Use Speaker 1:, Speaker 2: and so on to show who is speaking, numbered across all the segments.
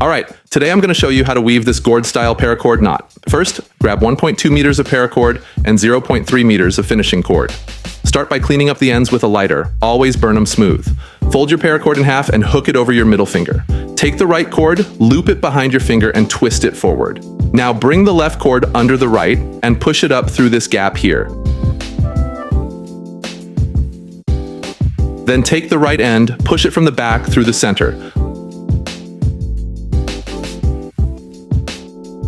Speaker 1: Alright, today I'm going to show you how to weave this gourd-style paracord knot. First, grab 1.2 meters of paracord and 0.3 meters of finishing cord. Start by cleaning up the ends with a lighter. Always burn them smooth. Fold your paracord in half and hook it over your middle finger. Take the right cord, loop it behind your finger, and twist it forward. Now bring the left cord under the right and push it up through this gap here. Then take the right end, push it from the back through the center.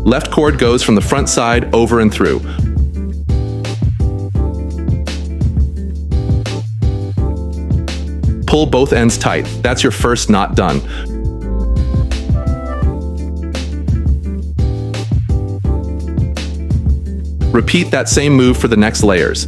Speaker 1: Left cord goes from the front side over and through. Pull both ends tight. That's your first knot done. Repeat that same move for the next layers.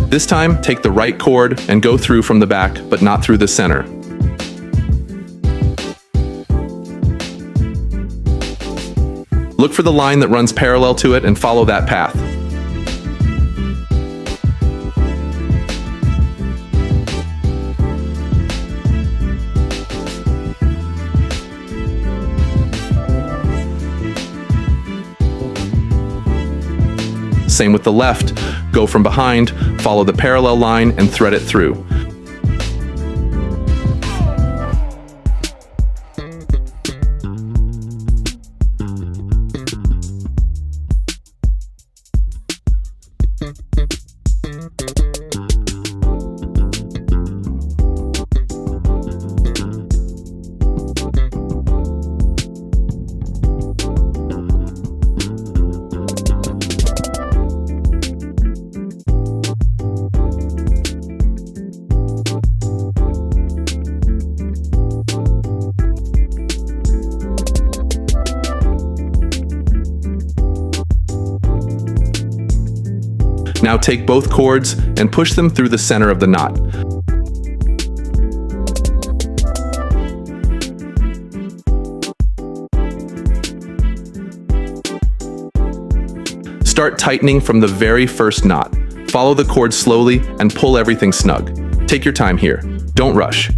Speaker 1: This time, take the right cord and go through from the back, but not through the center. Look for the line that runs parallel to it and follow that path. Same with the left. Go from behind, follow the parallel line, and thread it through. Now take both cords and push them through the center of the knot. Start tightening from the very first knot. Follow the cord slowly and pull everything snug. Take your time here. Don't rush.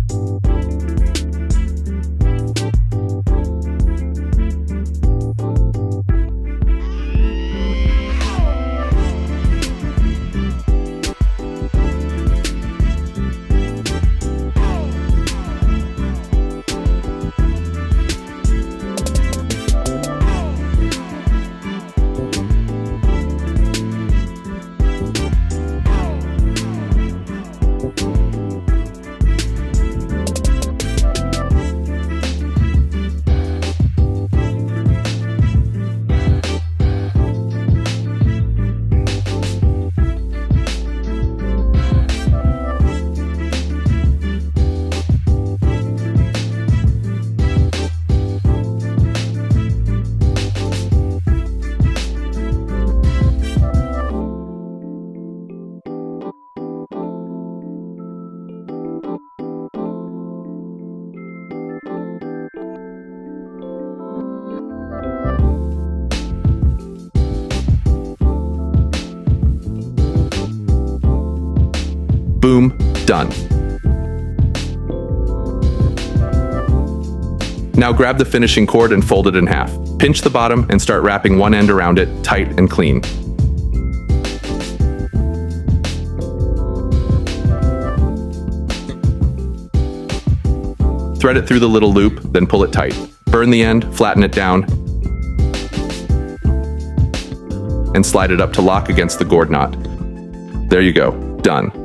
Speaker 1: Boom, done. Now grab the finishing cord and fold it in half. Pinch the bottom and start wrapping one end around it, tight and clean. Thread it through the little loop, then pull it tight. Burn the end, flatten it down, and slide it up to lock against the gourd knot. There you go, done.